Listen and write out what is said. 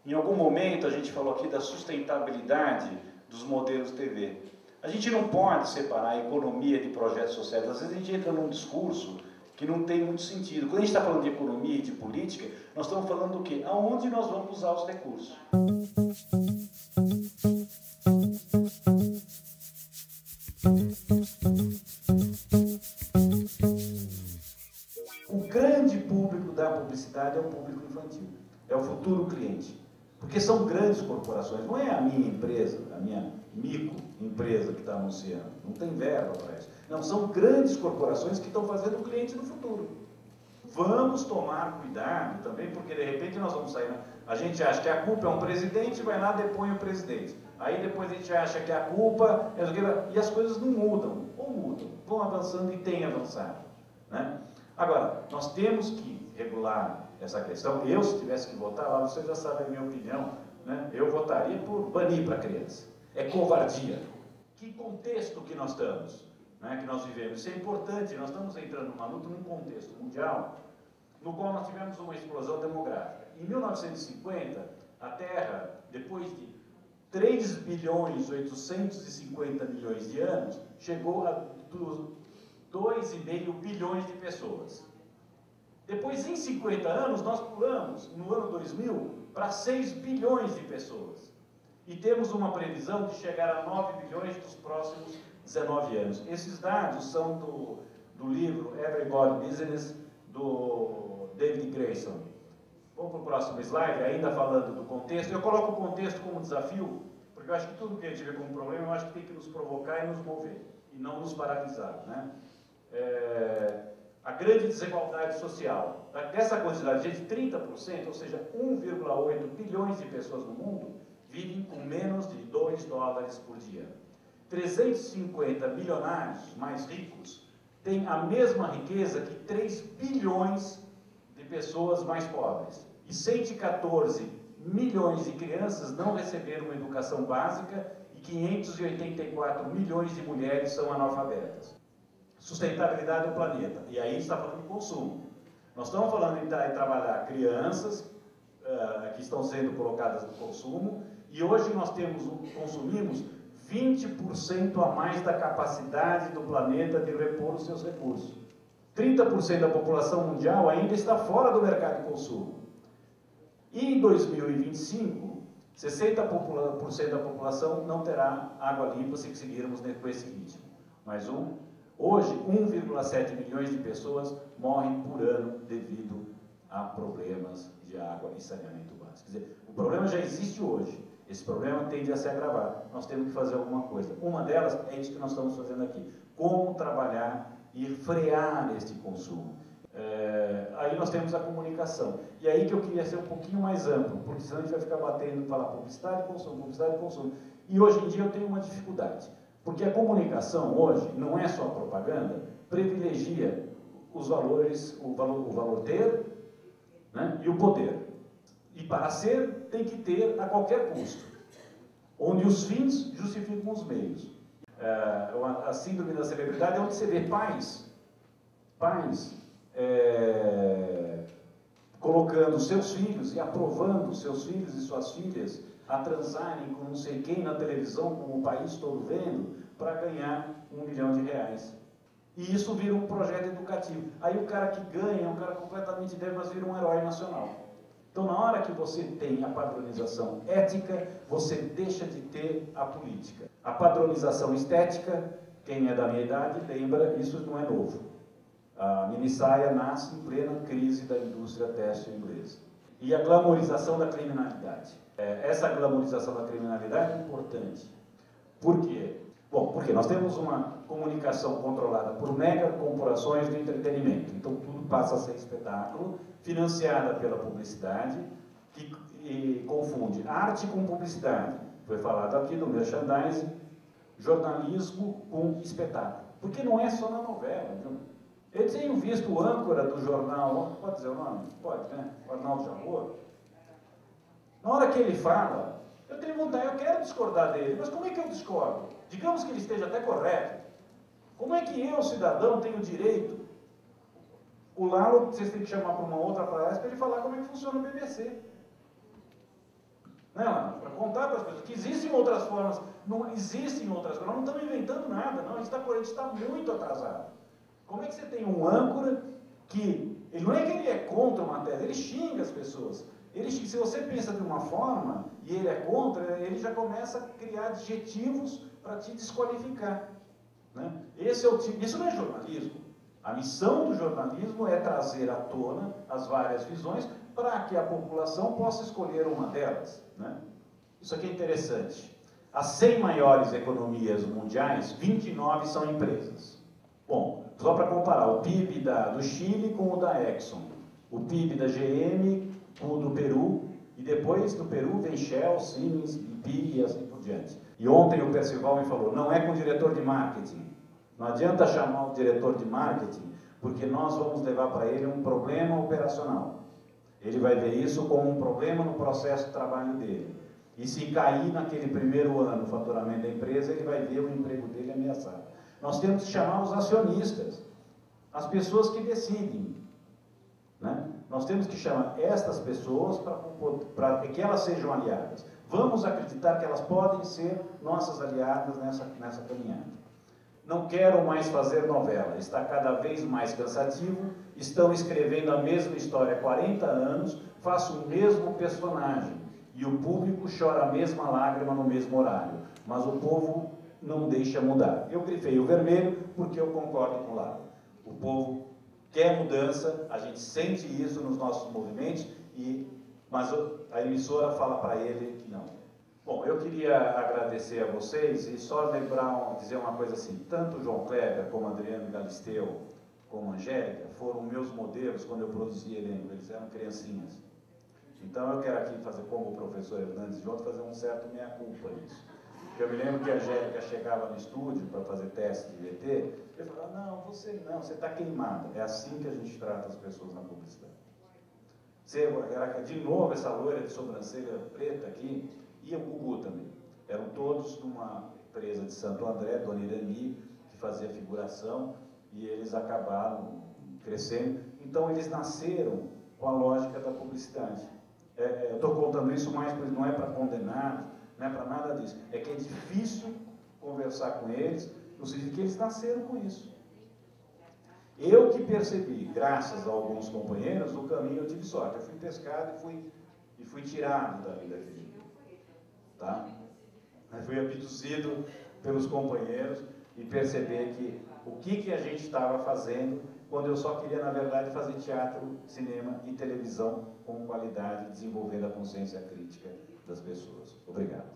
Em algum momento a gente falou aqui da sustentabilidade dos modelos TV. A gente não pode separar a economia de projetos sociais. Às vezes a gente entra num discurso que não tem muito sentido. Quando a gente está falando de economia e de política, nós estamos falando do quê? Aonde nós vamos usar os recursos. O grande público da publicidade é o público infantil, é o futuro cliente. Porque são grandes corporações, não é a minha empresa, a minha microempresa que está anunciando, não tem verba para isso. Não, são grandes corporações que estão fazendo o cliente do futuro. Vamos tomar cuidado também, porque de repente nós vamos sair, a gente acha que a culpa é um presidente, vai lá e depõe o presidente. Aí depois a gente acha que a culpa é... E as coisas não mudam, ou mudam, vão avançando e têm avançado, né? Agora, nós temos que regular essa questão. Eu, se tivesse que votar lá, vocês já sabem a minha opinião, né? Eu votaria por banir para a criança. É covardia. Que contexto que nós estamos, né, que nós vivemos? Isso é importante. Nós estamos entrando numa luta num contexto mundial no qual nós tivemos uma explosão demográfica. Em 1950, a Terra, depois de 3 bilhões 850 milhões de anos, chegou a 2,5 bilhões de pessoas. Depois, em 50 anos, nós pulamos, no ano 2000, para 6 bilhões de pessoas. E temos uma previsão de chegar a 9 bilhões nos próximos 19 anos. Esses dados são do livro Everybody Business, do David Grayson. Vamos para o próximo slide, ainda falando do contexto. Eu coloco o contexto como desafio, porque eu acho que tudo que a gente vê como problema, eu acho que tem que nos provocar e nos mover, e não nos paralisar, né? A grande desigualdade social. Dessa quantidade de gente, 30%, ou seja, 1,8 bilhões de pessoas no mundo, vivem com menos de $2 por dia. 350 milionários mais ricos têm a mesma riqueza que 3 bilhões de pessoas mais pobres. E 114 milhões de crianças não receberam uma educação básica e 584 milhões de mulheres são analfabetas. Sustentabilidade do planeta. E aí a gente está falando de consumo. Nós estamos falando em trabalhar crianças que estão sendo colocadas no consumo, e hoje nós consumimos 20% a mais da capacidade do planeta de repor os seus recursos. 30% da população mundial ainda está fora do mercado de consumo. E em 2025, 60% da população não terá água limpa se seguirmos com esse ritmo. Hoje, 1,7 milhões de pessoas morrem por ano devido a problemas de água e saneamento básico. Quer dizer, o problema já existe hoje. Esse problema tende a se agravar. Nós temos que fazer alguma coisa. Uma delas é isso que nós estamos fazendo aqui. Como trabalhar e frear este consumo. Aí nós temos a comunicação. E aí que eu queria ser um pouquinho mais amplo, porque senão a gente vai ficar batendo, falar publicidade e consumo, publicidade e consumo. E hoje em dia eu tenho uma dificuldade. Porque a comunicação hoje, não é só propaganda, privilegia os valores, o valor ter, né, e o poder. E para ser, tem que ter a qualquer custo. Onde os fins justificam os meios. A síndrome da celebridade é onde você vê pais colocando seus filhos e aprovando seus filhos e suas filhas a transarem com não sei quem na televisão, com o país todo vendo, para ganhar R$1 milhão. E isso vira um projeto educativo. Aí o cara que ganha é um cara completamente débil, mas vira um herói nacional. Então, na hora que você tem a padronização ética, você deixa de ter a política. A padronização estética, quem é da minha idade lembra, isso não é novo. A minissaia nasce em plena crise da indústria têxtil inglesa. E a glamorização da criminalidade. Essa glamorização da criminalidade é importante. Por quê? Bom, porque nós temos uma comunicação controlada por mega corporações de entretenimento. Então, tudo passa a ser espetáculo, financiada pela publicidade, que confunde arte com publicidade. Foi falado aqui do merchandising, jornalismo com espetáculo. Porque não é só na novela, viu? Eu tenho visto o âncora do jornal, pode dizer o nome? Pode, né? O Arnaldo Jabor. Na hora que ele fala, eu tenho vontade, eu quero discordar dele, mas como é que eu discordo? Digamos que ele esteja até correto. Como é que eu, cidadão, tenho direito? O Lalo, vocês têm que chamar para uma outra palestra para ele falar como é que funciona o BBC. Para contar para as pessoas que existem outras formas, não existem outras formas, nós não estamos inventando nada, não, a gente está muito atrasado. Como é que você tem um âncora que, ele não é que ele é contra uma tese, ele xinga as pessoas. Se você pensa de uma forma e ele é contra, ele já começa a criar adjetivos para te desqualificar. Né? Esse é o tipo, isso não é jornalismo. A missão do jornalismo é trazer à tona as várias visões para que a população possa escolher uma delas. Né? Isso aqui é interessante. As 100 maiores economias mundiais, 29 são empresas. Bom, só para comparar, o PIB do Chile com o da Exxon, o PIB da GM com o do Peru, e depois do Peru vem Shell, Siemens, BP e assim por diante. E ontem o Percival me falou, não é com o diretor de marketing. Não adianta chamar o diretor de marketing, porque nós vamos levar para ele um problema operacional. Ele vai ver isso como um problema no processo de trabalho dele. E se cair naquele primeiro ano o faturamento da empresa, ele vai ver o emprego dele ameaçado. Nós temos que chamar os acionistas, as pessoas que decidem. Né? Nós temos que chamar estas pessoas para que elas sejam aliadas. Vamos acreditar que elas podem ser nossas aliadas nessa caminhada. Não quero mais fazer novela, está cada vez mais cansativo, estão escrevendo a mesma história há 40 anos, faço o mesmo personagem, e o público chora a mesma lágrima no mesmo horário, mas o povo não deixa mudar. Eu grifei o vermelho porque eu concordo com o Lara. O povo quer mudança, a gente sente isso nos nossos movimentos, mas a emissora fala para ele que não. Bom, eu queria agradecer a vocês e só dizer uma coisa assim, tanto o João Kleber, como Adriano Galisteu, como a Angélica, foram meus modelos quando eu produzi elenco, eles eram criancinhas. Então eu quero aqui fazer, como o professor Hernandes junto, fazer um certo meia-culpa nisso. Porque eu me lembro que a Angélica chegava no estúdio para fazer teste de VT, eu falava, não, você está queimada. É assim que a gente trata as pessoas na publicidade. De novo essa loira de sobrancelha preta aqui, e o Gugu também. Eram todos numa empresa de Santo André, Dona Irani, que fazia figuração, e eles acabaram crescendo. Então, eles nasceram com a lógica da publicidade. Eu estou contando isso mais, porque não é para condenar, não é para nada disso. É que é difícil conversar com eles, no sentido que eles nasceram com isso. Eu que percebi, graças a alguns companheiros, no caminho eu tive sorte. Eu fui pescado e fui tirado daquele. Tá? Eu fui abduzido pelos companheiros e perceber que o que a gente estava fazendo quando eu só queria, na verdade, fazer teatro, cinema e televisão com qualidade, desenvolvendo a consciência crítica das pessoas. Obrigado.